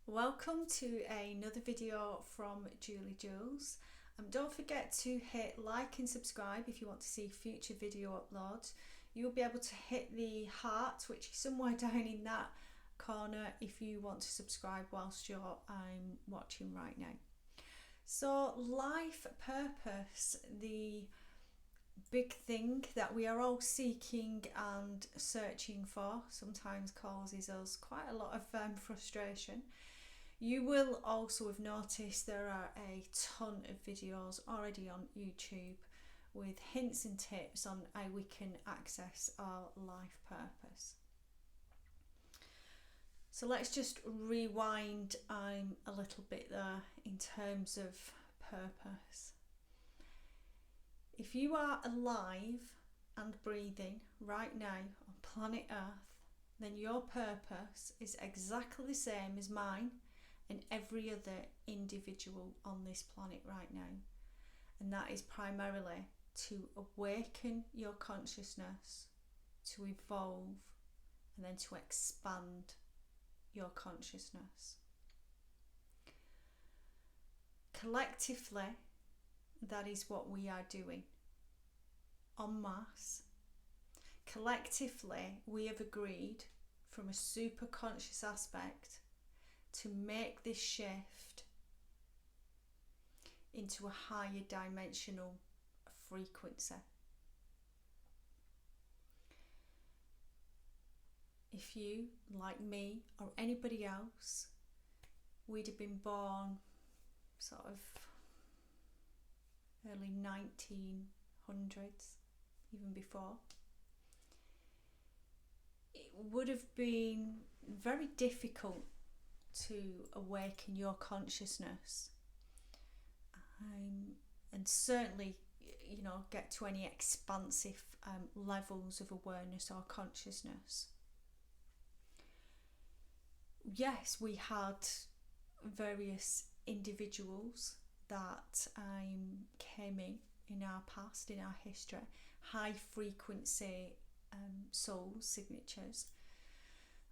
Welcome to another video from Jules. Don't forget to hit like and subscribe if you want to see future video uploads. You'll be able to hit the heart, which is somewhere down in that corner, if you want to subscribe whilst I'm watching right now. So life purpose, the big thing that we are all seeking and searching for, sometimes causes us quite a lot of frustration. You will also have noticed there are a ton of videos already on YouTube with hints and tips on how we can access our life purpose. So let's just rewind a little bit there in terms of purpose. If you are alive and breathing right now on planet Earth, then your purpose is exactly the same as mine and every other individual on this planet right now. And that is primarily to awaken your consciousness, to evolve, and then to expand your consciousness. Collectively, that is what we are doing en masse. Collectively, we have agreed from a super conscious aspect to make this shift into a higher dimensional frequency. If you, like me or anybody else, we'd have been born sort of early 1900s, even before, it would have been very difficult to awaken your consciousness and certainly, get to any expansive levels of awareness or consciousness. Yes, we had various individuals that came in our past, in our history, high frequency soul signatures,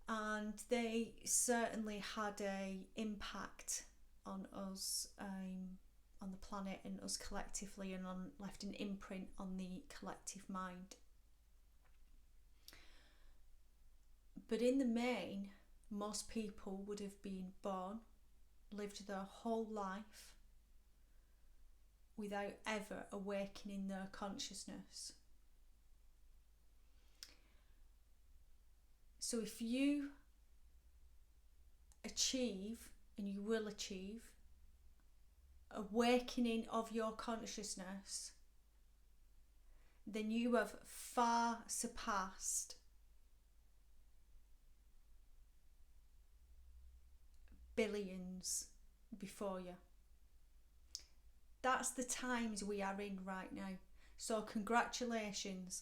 and they certainly had a impact on us, on the planet and us collectively, and left an imprint on the collective mind. But in the main, most people would have been born, lived their whole life without ever awakening their consciousness. So if you achieve, and you will achieve, awakening of your consciousness, then you have far surpassed billions before you. That's the times we are in right now. So congratulations.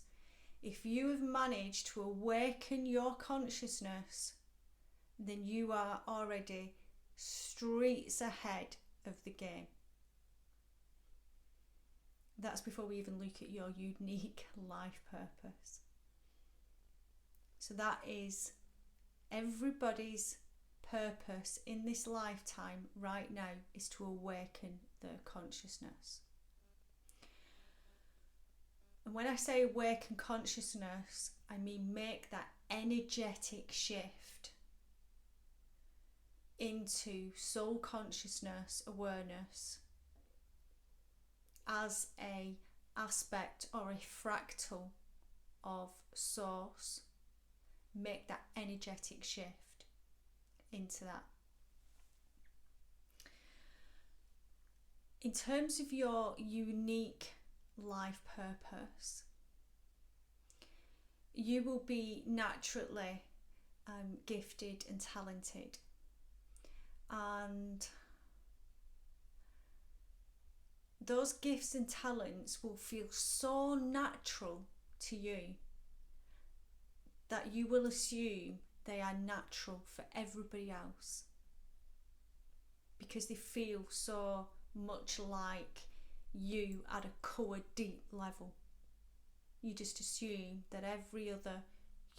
If you have managed to awaken your consciousness, then you are already streets ahead of the game. That's before we even look at your unique life purpose. So that is everybody's purpose in this lifetime right now, is to awaken their consciousness. And when I say awaken consciousness, I mean make that energetic shift into soul consciousness awareness as a aspect or a fractal of source. Make that energetic shift into that. In terms of your unique life purpose, you will be naturally gifted and talented, and those gifts and talents will feel so natural to you that you will assume they are natural for everybody else, because they feel so much like you at a core deep level. You just assume that every other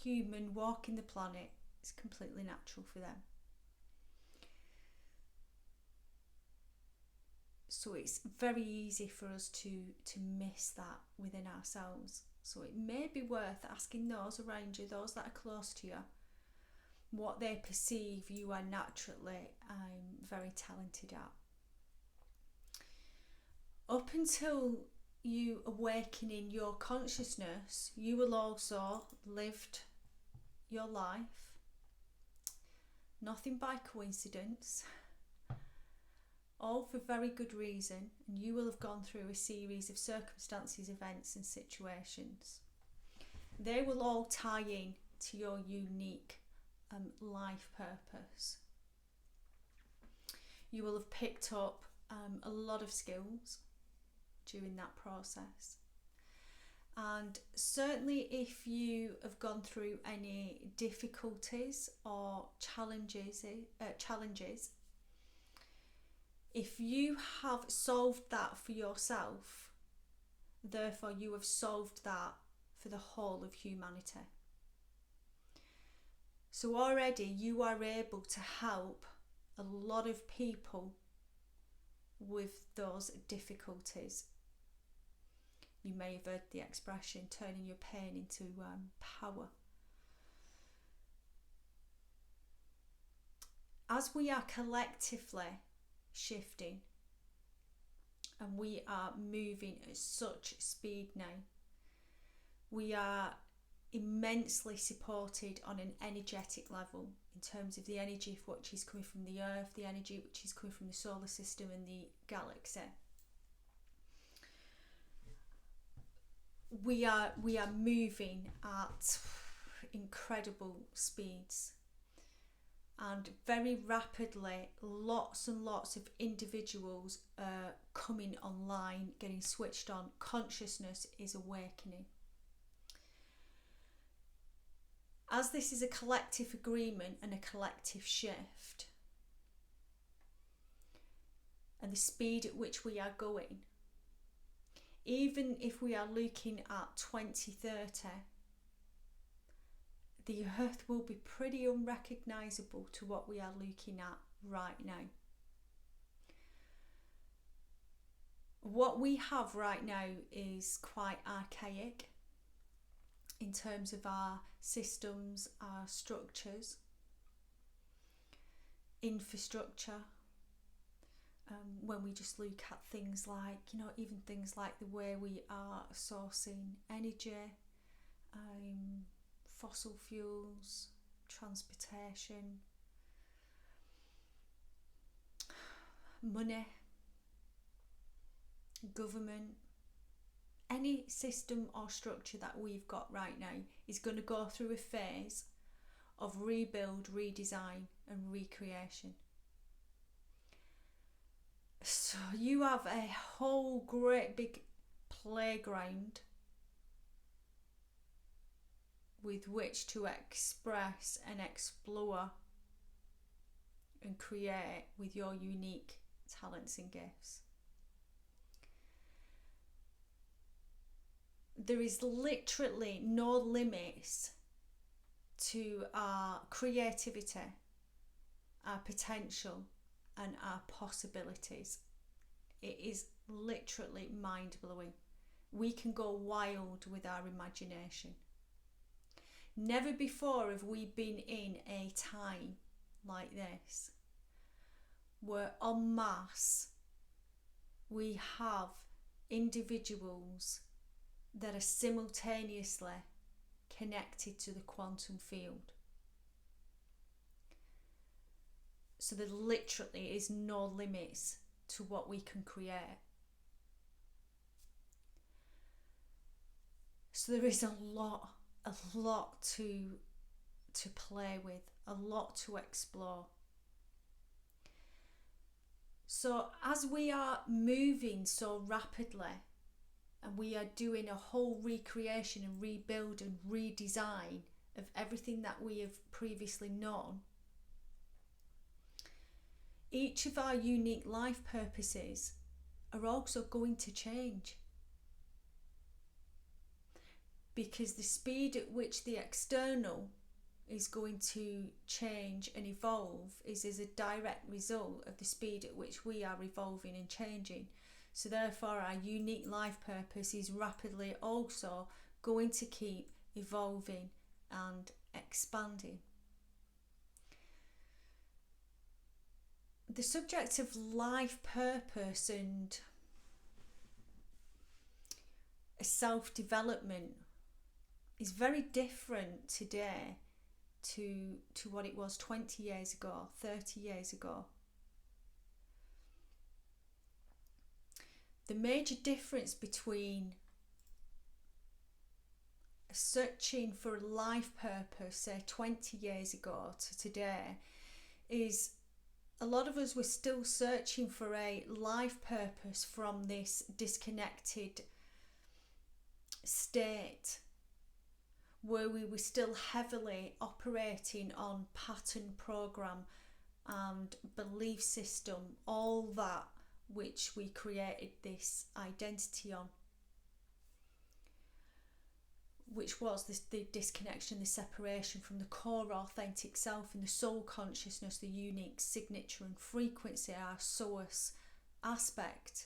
human walking the planet is completely natural for them. So it's very easy for us to miss that within ourselves. So it may be worth asking those around you, those that are close to you, what they perceive you are naturally very talented at. Up until you awaken in your consciousness, you will also lived your life, nothing by coincidence, all for very good reason, and you will have gone through a series of circumstances, events and situations. They will all tie in to your unique life purpose. You will have picked up a lot of skills during that process, and certainly if you have gone through any difficulties or challenges, if you have solved that for yourself, therefore you have solved that for the whole of humanity. So already you are able to help a lot of people with those difficulties. You may have heard the expression, turning your pain into power. As we are collectively shifting and we are moving at such speed now, we are immensely supported on an energetic level in terms of the energy which is coming from the earth, the energy which is coming from the solar system and the galaxy. We are moving at incredible speeds, and very rapidly lots and lots of individuals are coming online, getting switched on. Consciousness is awakening. As this is a collective agreement and a collective shift, and the speed at which we are going, even if we are looking at 2030, the earth will be pretty unrecognisable to what we are looking at right now. What we have right now is quite archaic in terms of our systems, our structures, infrastructure. When we just look at things like, even things like the way we are sourcing energy, fossil fuels, transportation, money, government, any system or structure that we've got right now is going to go through a phase of rebuild, redesign and recreation. So you have a whole great big playground with which to express and explore and create with your unique talents and gifts. There is literally no limits to our creativity, our potential and our possibilities. It is literally mind-blowing. We can go wild with our imagination. Never before have we been in a time like this where en masse we have individuals that are simultaneously connected to the quantum field. So there literally is no limits to what we can create. So there is a lot to play with, a lot to explore. So as we are moving so rapidly and we are doing a whole recreation and rebuild and redesign of everything that we have previously known, each of our unique life purposes are also going to change. Because the speed at which the external is going to change and evolve is as a direct result of the speed at which we are evolving and changing. So therefore our unique life purpose is rapidly also going to keep evolving and expanding. The subject of life purpose and self-development is very different today to what it was 20 years ago, 30 years ago. The major difference between searching for a life purpose, say 20 years ago to today, is a lot of us were still searching for a life purpose from this disconnected state where we were still heavily operating on pattern, program and belief system, all that which we created this identity on, which was the disconnection, the separation from the core authentic self and the soul consciousness, the unique signature and frequency, our source aspect.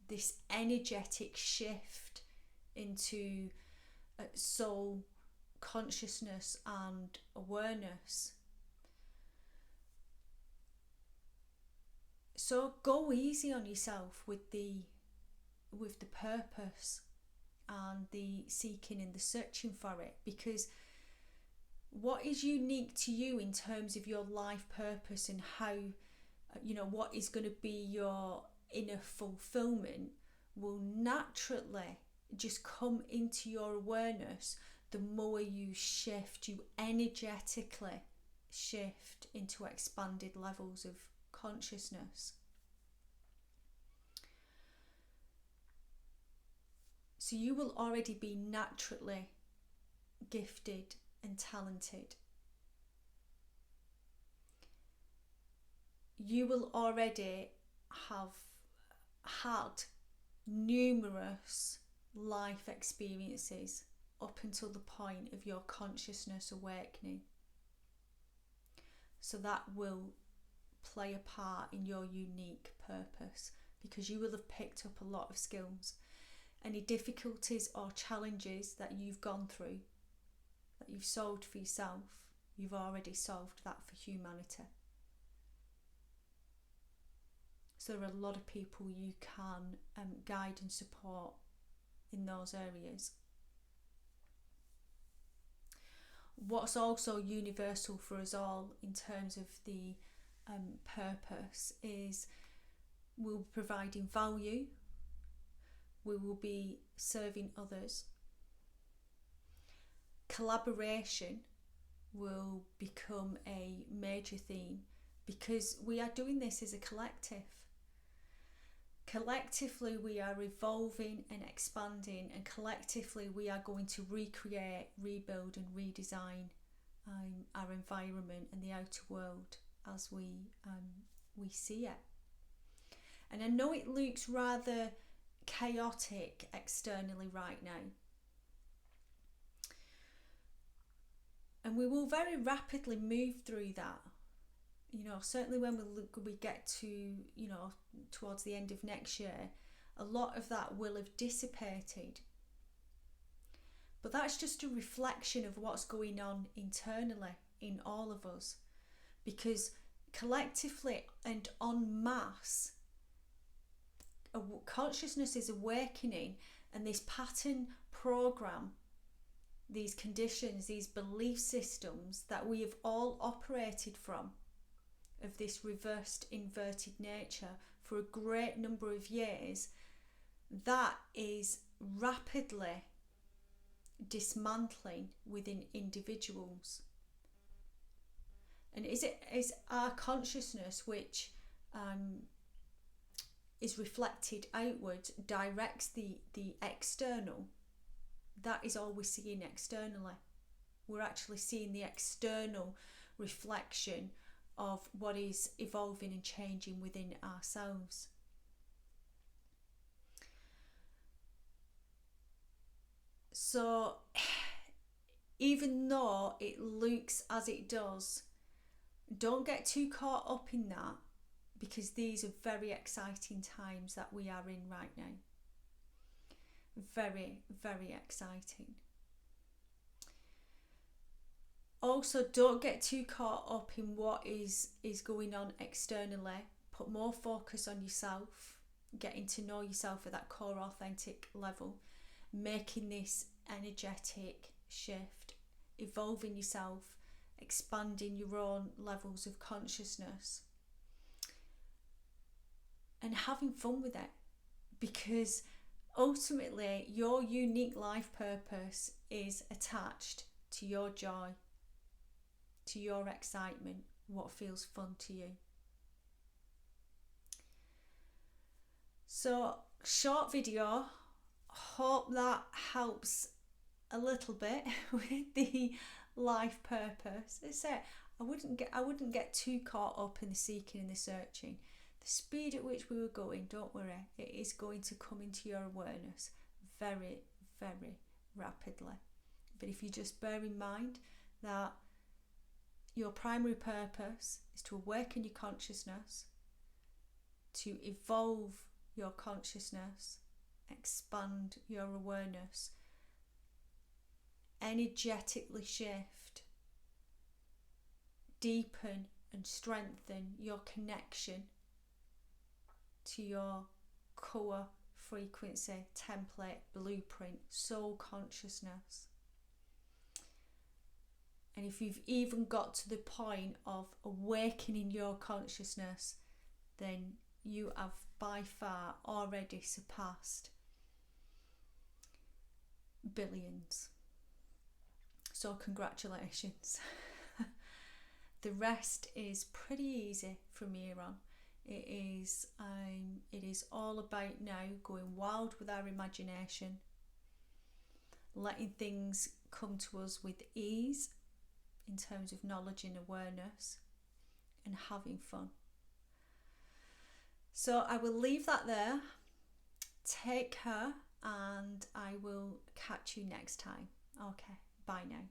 This energetic shift into soul consciousness and awareness. So go easy on yourself with the purpose and the seeking and the searching for it, because what is unique to you in terms of your life purpose and how, what is going to be your inner fulfillment will naturally just come into your awareness the more you shift, you energetically shift into expanded levels of consciousness. So you will already be naturally gifted and talented. You will already have had numerous life experiences up until the point of your consciousness awakening. So that will play a part in your unique purpose, because you will have picked up a lot of skills. Any difficulties or challenges that you've gone through, that you've solved for yourself, you've already solved that for humanity. So there are a lot of people you can guide and support in those areas. What's also universal for us all in terms of the purpose is we'll be providing value, we will be serving others. Collaboration will become a major theme because we are doing this as a collective. Collectively we are evolving and expanding, and collectively we are going to recreate, rebuild and redesign our environment and the outer world as we see it. And I know it looks rather chaotic externally right now, and we will very rapidly move through that. Certainly when we get to, towards the end of next year, a lot of that will have dissipated. But that's just a reflection of what's going on internally in all of us. Because collectively and en masse, consciousness is awakening, and this pattern program, these conditions, these belief systems that we have all operated from, of this reversed inverted nature for a great number of years, that is rapidly dismantling within individuals. And is our consciousness, which is reflected outward, directs the external? That is all we're seeing externally. We're actually seeing the external reflection of what is evolving and changing within ourselves. So even though it looks as it does. Don't get too caught up in that, because these are very exciting times that we are in right now. Very, very exciting. Also, don't get too caught up in what is going on externally. Put more focus on yourself, getting to know yourself at that core authentic level, making this energetic shift, evolving yourself, expanding your own levels of consciousness, and having fun with it, because ultimately your unique life purpose is attached to your joy, to your excitement, what feels fun to you. So, short video, hope that helps a little bit with the life purpose. That's it. I wouldn't get too caught up in the seeking and the searching. The speed at which we were going, don't worry, it is going to come into your awareness very, very rapidly. But if you just bear in mind that your primary purpose is to awaken your consciousness, to evolve your consciousness, expand your awareness, energetically shift, deepen and strengthen your connection to your core frequency, template, blueprint, soul consciousness. And if you've even got to the point of awakening your consciousness, then you have by far already surpassed billions. So congratulations. The rest is pretty easy from here on. It is all about now going wild with our imagination, letting things come to us with ease in terms of knowledge and awareness, and having fun. So I will leave that there. Take care, and I will catch you next time. Okay, bye now.